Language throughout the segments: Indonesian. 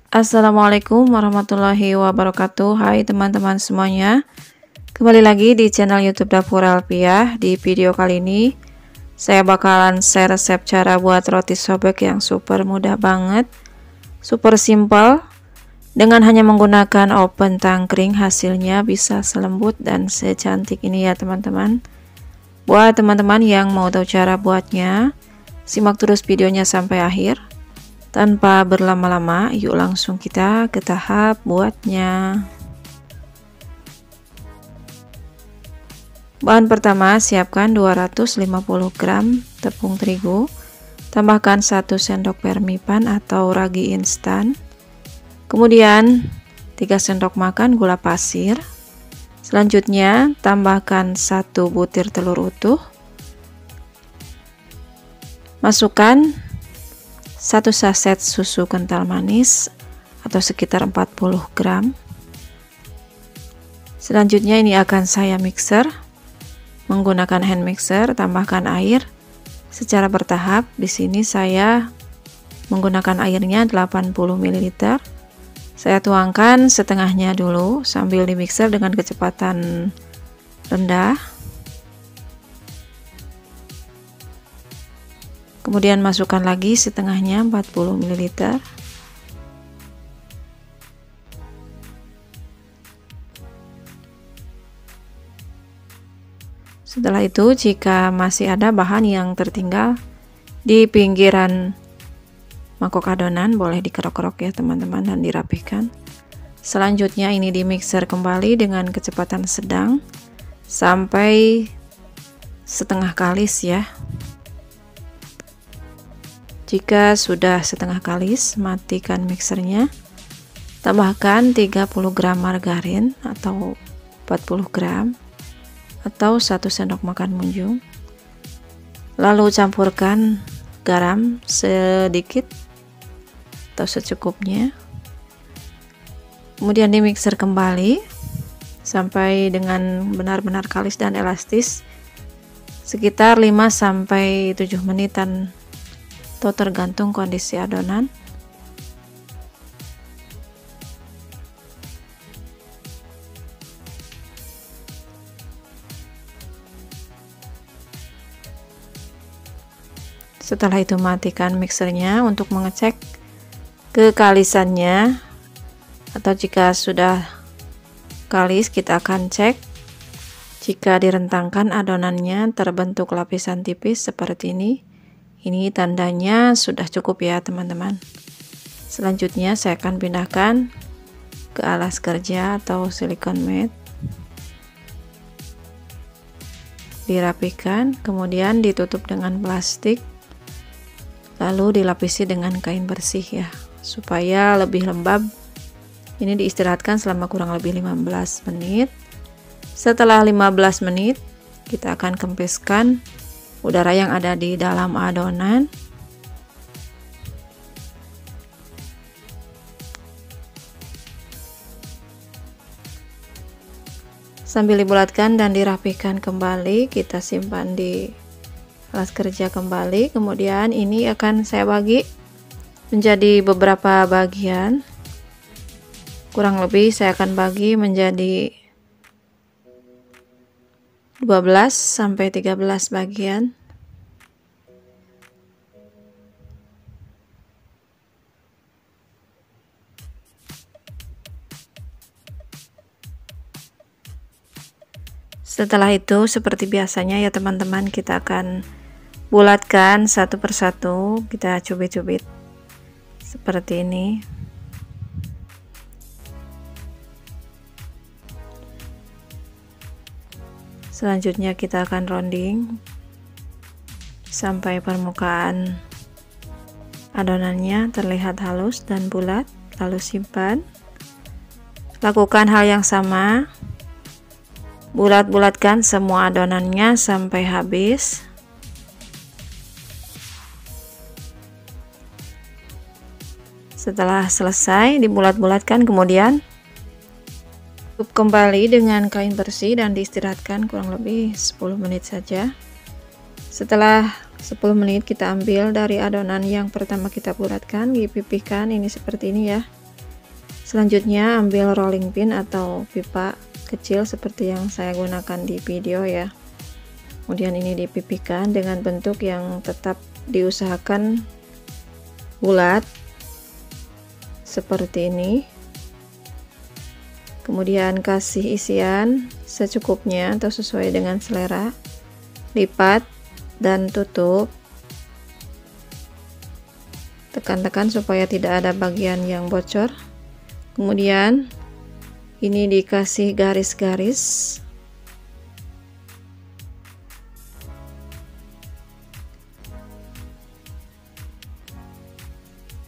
Assalamualaikum warahmatullahi wabarakatuh. Hai teman-teman semuanya, kembali lagi di channel YouTube Dapur Alfiah. Di video kali ini saya bakalan share resep cara buat roti sobek yang super mudah banget, super simple. Dengan hanya menggunakan oven tangkring, hasilnya bisa selembut dan secantik ini ya teman-teman. Buat teman-teman yang mau tahu cara buatnya, simak terus videonya sampai akhir. Tanpa berlama-lama, yuk langsung kita ke tahap buatnya. Bahan pertama, siapkan 250 gram tepung terigu, tambahkan 1 sendok vermipan atau ragi instan, kemudian 3 sendok makan gula pasir. Selanjutnya, tambahkan 1 butir telur utuh, masukkan 1 saset susu kental manis atau sekitar 40 gram. Selanjutnya ini akan saya mixer menggunakan hand mixer. Tambahkan air secara bertahap. Di sini saya menggunakan airnya 80 ml. Saya tuangkan setengahnya dulu sambil di mixer dengan kecepatan rendah. Kemudian masukkan lagi setengahnya 40 ml. Setelah itu, jika masih ada bahan yang tertinggal di pinggiran mangkok adonan, boleh dikerok-kerok ya teman-teman dan dirapihkan. Selanjutnya ini di mixer kembali dengan kecepatan sedang sampai setengah kalis ya. Jika sudah setengah kalis, matikan mixernya. Tambahkan 30 gram margarin atau 40 gram atau 1 sendok makan munjung. Lalu campurkan garam sedikit atau secukupnya. Kemudian di mixer kembali sampai dengan benar-benar kalis dan elastis, sekitar 5-7 menitan atau tergantung kondisi adonan. Setelah itu matikan mixernya untuk mengecek kekalisannya, atau jika sudah kalis kita akan cek. Jika direntangkan adonannya terbentuk lapisan tipis seperti ini tandanya sudah cukup ya teman-teman. Selanjutnya saya akan pindahkan ke alas kerja atau silikon mat. Dirapikan, kemudian ditutup dengan plastik, lalu dilapisi dengan kain bersih ya, supaya lebih lembab. Ini diistirahatkan selama kurang lebih 15 menit. Setelah 15 menit, kita akan kempiskan udara yang ada di dalam adonan. Sambil dibulatkan dan dirapihkan kembali, kita simpan di alas kerja kembali. Kemudian ini akan saya bagi menjadi beberapa bagian. Kurang lebih saya akan bagi menjadi 12-13 bagian. Setelah itu seperti biasanya ya teman-teman, kita akan bulatkan satu persatu, kita cubit-cubit seperti ini. Selanjutnya kita akan rounding sampai permukaan adonannya terlihat halus dan bulat, lalu simpan. Lakukan hal yang sama, bulat-bulatkan semua adonannya sampai habis. Setelah selesai dibulat-bulatkan, kemudian tutup kembali dengan kain bersih dan diistirahatkan kurang lebih 10 menit saja. Setelah 10 menit kita ambil dari adonan yang pertama kita bulatkan, dipipihkan ini seperti ini ya. Selanjutnya ambil rolling pin atau pipa kecil seperti yang saya gunakan di video ya. Kemudian ini dipipihkan dengan bentuk yang tetap diusahakan bulat seperti ini. Kemudian kasih isian secukupnya atau sesuai dengan selera. Lipat dan tutup. Tekan-tekan supaya tidak ada bagian yang bocor. Kemudian ini dikasih garis-garis.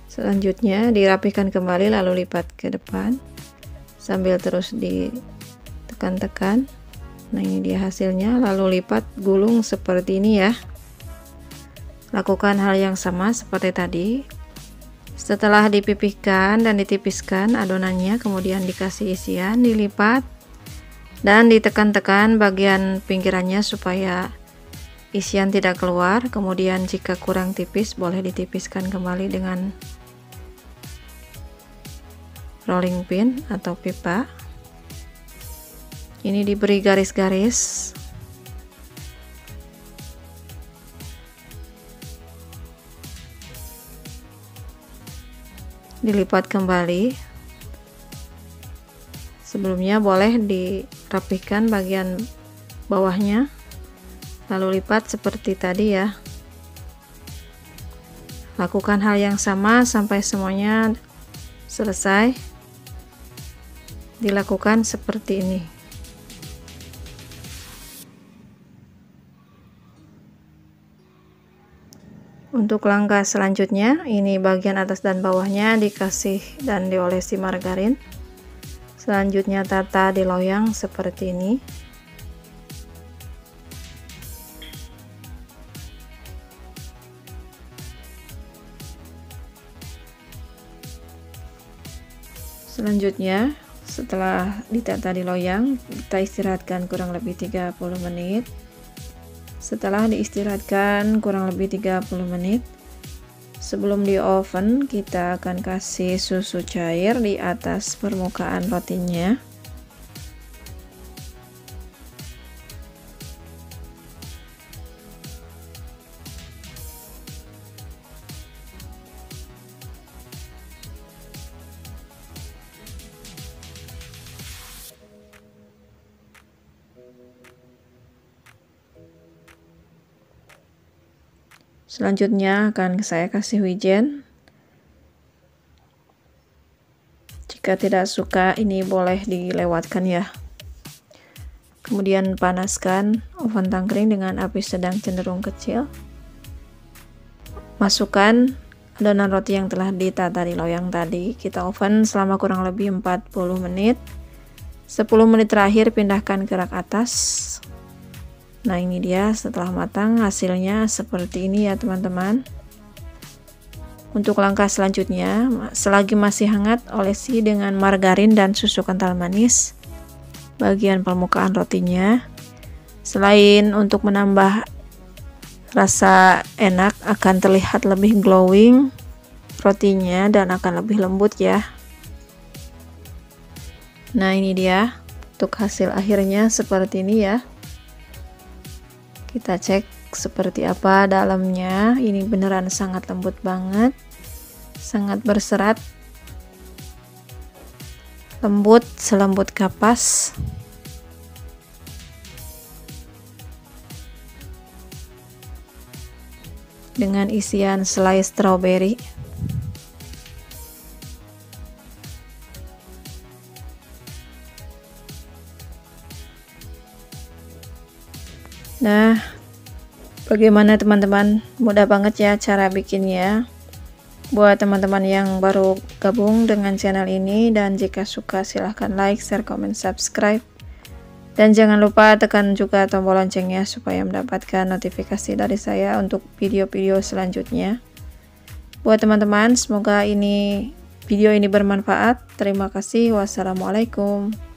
Selanjutnya dirapihkan kembali lalu lipat ke depan sambil terus ditekan-tekan. Nah, ini dia hasilnya, lalu lipat gulung seperti ini ya. Lakukan hal yang sama seperti tadi. Setelah dipipihkan dan ditipiskan adonannya, kemudian dikasih isian, dilipat dan ditekan-tekan bagian pinggirannya supaya isian tidak keluar. Kemudian jika kurang tipis boleh ditipiskan kembali dengan rolling pin atau pipa. Ini diberi garis-garis. Dilipat kembali. Sebelumnya boleh dirapihkan bagian bawahnya, lalu lipat seperti tadi ya. Lakukan hal yang sama sampai semuanya selesai. Dilakukan seperti ini. Untuk langkah selanjutnya, ini bagian atas dan bawahnya dikasih dan diolesi margarin. Selanjutnya tata di loyang seperti ini. Selanjutnya, setelah ditata di loyang, kita istirahatkan kurang lebih 30 menit. Setelah diistirahatkan kurang lebih 30 menit, sebelum di oven kita akan kasih susu cair di atas permukaan rotinya. Selanjutnya akan saya kasih wijen. Jika tidak suka ini boleh dilewatkan ya. Kemudian panaskan oven tangkring dengan api sedang cenderung kecil. Masukkan adonan roti yang telah ditata di loyang tadi. Kita oven selama kurang lebih 40 menit. 10 menit terakhir pindahkan ke rak atas. Nah, ini dia setelah matang hasilnya seperti ini ya teman-teman. Untuk langkah selanjutnya, selagi masih hangat, olesi dengan margarin dan susu kental manis bagian permukaan rotinya. Selain untuk menambah rasa enak, akan terlihat lebih glowing rotinya dan akan lebih lembut ya. Nah, ini dia untuk hasil akhirnya seperti ini ya. Kita cek seperti apa dalamnya. Ini beneran sangat lembut banget, sangat berserat, lembut selembut kapas. Dengan isian selai stroberi. Nah, bagaimana teman-teman? Mudah banget ya cara bikinnya. Buat teman-teman yang baru gabung dengan channel ini, dan jika suka silahkan like, share, komen, subscribe. Dan jangan lupa tekan juga tombol loncengnya supaya mendapatkan notifikasi dari saya untuk video-video selanjutnya. Buat teman-teman, semoga video ini bermanfaat. Terima kasih. Wassalamualaikum.